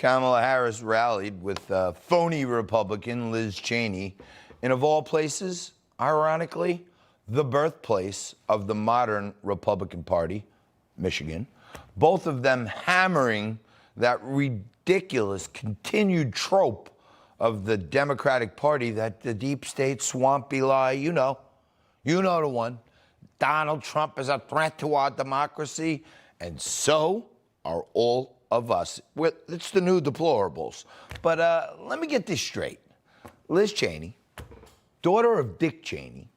Kamala Harris rallied with phony Republican Liz Cheney in, of all places, ironically, the birthplace of the modern Republican Party, Michigan. Both of them hammering that ridiculous continued trope of the Democratic Party that the deep state swampy lie, you know the one. Donald Trump is a threat to our democracy, and so are all of us. It's the new deplorables. But let me get this straight. Liz Cheney, daughter of Dick Cheney,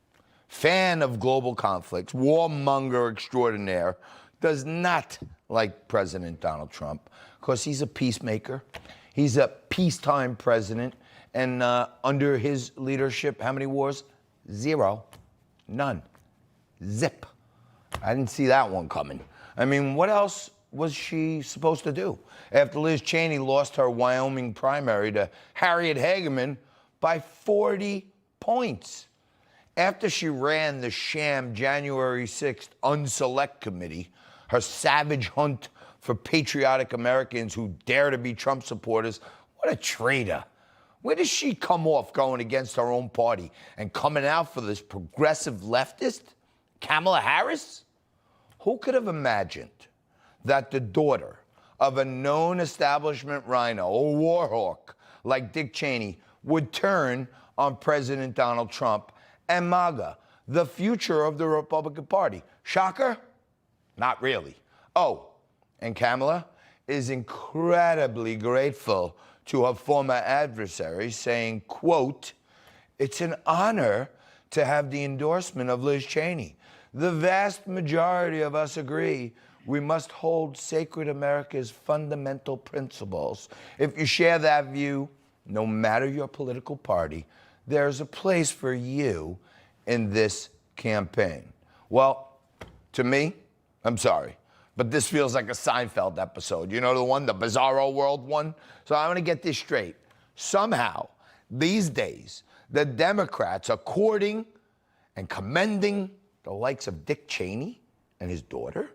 fan of global conflicts, warmonger extraordinaire, does not like President Donald Trump because he's a peacemaker. He's a peacetime president. And under his leadership, how many wars? 0. None. Zip. I didn't see that one coming. I mean, what else was she supposed to do after Liz Cheney lost her Wyoming primary to Harriet Hageman by 40 points? After she ran the sham January 6th Unselect Committee, her savage hunt for patriotic Americans who dare to be Trump supporters, what a traitor. Where does she come off going against her own party and coming out for this progressive leftist, Kamala Harris? Who could have imagined that the daughter of a known establishment rhino, a war hawk like Dick Cheney, would turn on President Donald Trump and MAGA, the future of the Republican Party? Shocker? Not really. Oh, and Kamala is incredibly grateful to her former adversary, saying, quote, "It's an honor to have the endorsement of Liz Cheney. The vast majority of us agree we must hold sacred America's fundamental principles. If you share that view, no matter your political party, there's a place for you in this campaign." Well, to me, I'm sorry, but this feels like a Seinfeld episode. You know the one, the bizarro world one? So I'm going to get this straight. Somehow, these days, the Democrats are courting and commending the likes of Dick Cheney and his daughter,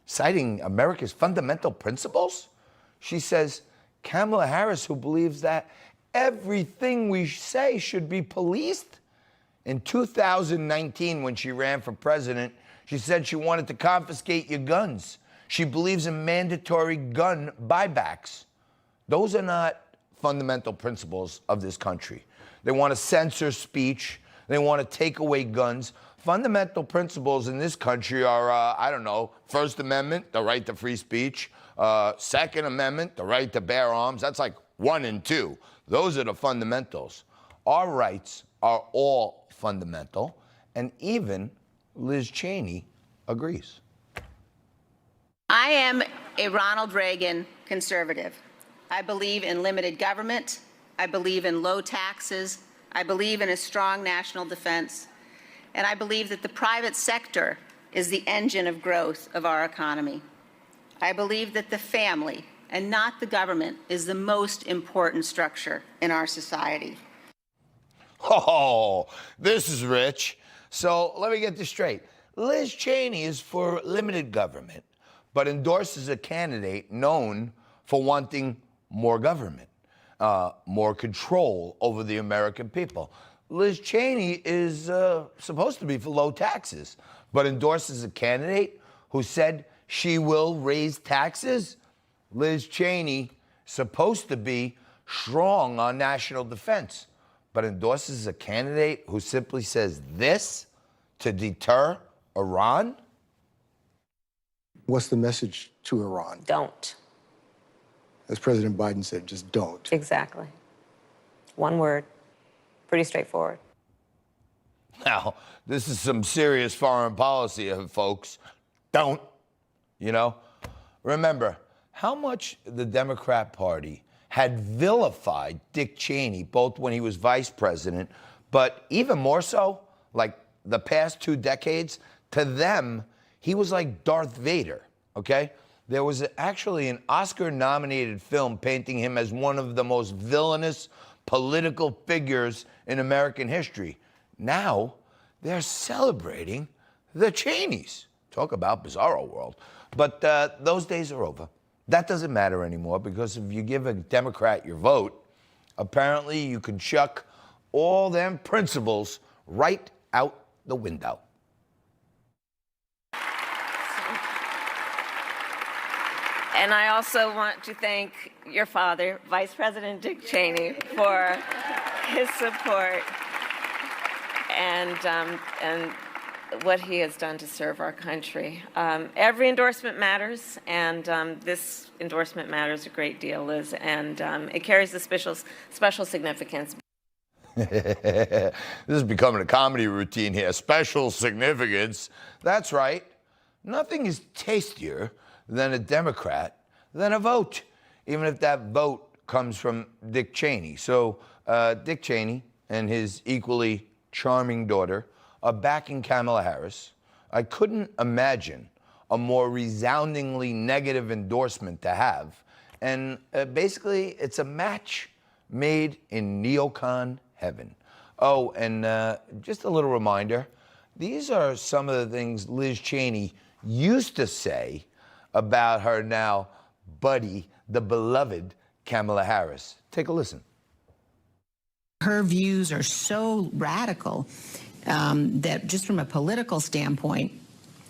citing America's fundamental principles. She says, Kamala Harris, who believes that everything we say should be policed. In 2019, when she ran for president, she said she wanted to confiscate your guns. She believes in mandatory gun buybacks. Those are not fundamental principles of this country. They want to censor speech. They want to take away guns. Fundamental principles in this country are, I don't know, First Amendment, the right to free speech. Second Amendment, the right to bear arms. That's like 1 and 2. Those are the fundamentals. Our rights are all fundamental, and even Liz Cheney agrees. I am a Ronald Reagan conservative. I believe in limited government. I believe in low taxes. I believe in a strong national defense. And I believe that the private sector is the engine of growth of our economy. I believe that the family, and not the government, is the most important structure in our society. Oh, this is rich. So let me get this straight. Liz Cheney is for limited government, but endorses a candidate known for wanting more government, more control over the American people. Liz Cheney is supposed to be for low taxes, but endorses a candidate who said she will raise taxes. Liz Cheney supposed to be strong on national defense, but endorses a candidate who simply says this to deter Iran? What's the message to Iran? Don't. As President Biden said, just don't. Exactly. One word. Pretty straightforward. Now, this is some serious foreign policy, folks. Don't. You know? Remember, how much the Democrat Party had vilified Dick Cheney, both when he was vice president, but even more so, like the past 2 decades, to them, he was like Darth Vader, okay? There was actually an Oscar-nominated film painting him as one of the most villainous political figures in American history. Now, they're celebrating the Cheneys. Talk about bizarro world. But those days are over. That doesn't matter anymore because if you give a Democrat your vote, apparently you can chuck all them principles right out the window. And I also want to thank your father, Vice President Dick Cheney, for his support and what he has done to serve our country. Every endorsement matters, and this endorsement matters a great deal, Liz, and it carries a special significance. This is becoming a comedy routine here. Special significance. That's right. Nothing is tastier than a Democrat than a vote, even if that vote comes from Dick Cheney. So Dick Cheney and his equally charming daughter are backing Kamala Harris. I couldn't imagine a more resoundingly negative endorsement to have. And basically, it's a match made in neocon heaven. Oh, and just a little reminder, these are some of the things Liz Cheney used to say about her now buddy, the beloved Kamala Harris. Take a listen. Her views are so radical that just from a political standpoint,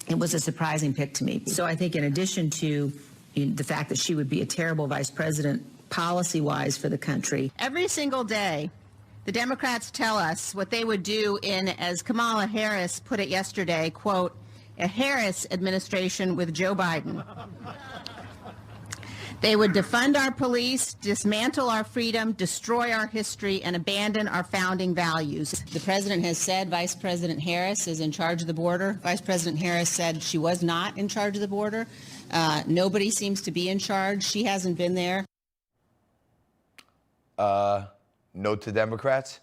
it was a surprising pick to me. So I think in addition to the fact that she would be a terrible vice president policy-wise for the country. Every single day, the Democrats tell us what they would do in, as Kamala Harris put it yesterday, quote, a Harris administration with Joe Biden. They would defund our police, dismantle our freedom, destroy our history, and abandon our founding values. The president has said Vice President Harris is in charge of the border. Vice President Harris said she was not in charge of the border. Nobody seems to be in charge. She hasn't been there. Note to Democrats.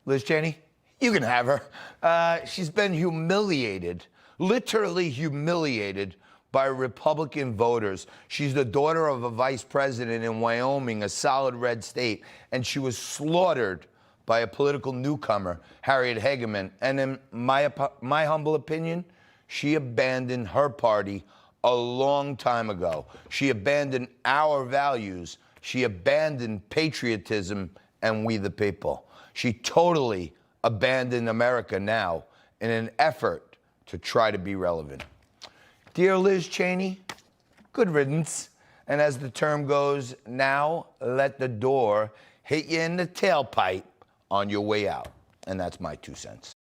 Liz Cheney, you can have her. She's been humiliated, literally humiliated by Republican voters. She's the daughter of a vice president in Wyoming, a solid red state, and she was slaughtered by a political newcomer, Harriet Hageman. And in my humble opinion, she abandoned her party a long time ago. She abandoned our values. She abandoned patriotism and we the people. She totally abandoned America now in an effort to try to be relevant. Dear Liz Cheney, good riddance. And as the term goes, now let the door hit you in the tailpipe on your way out. And that's my 2 cents.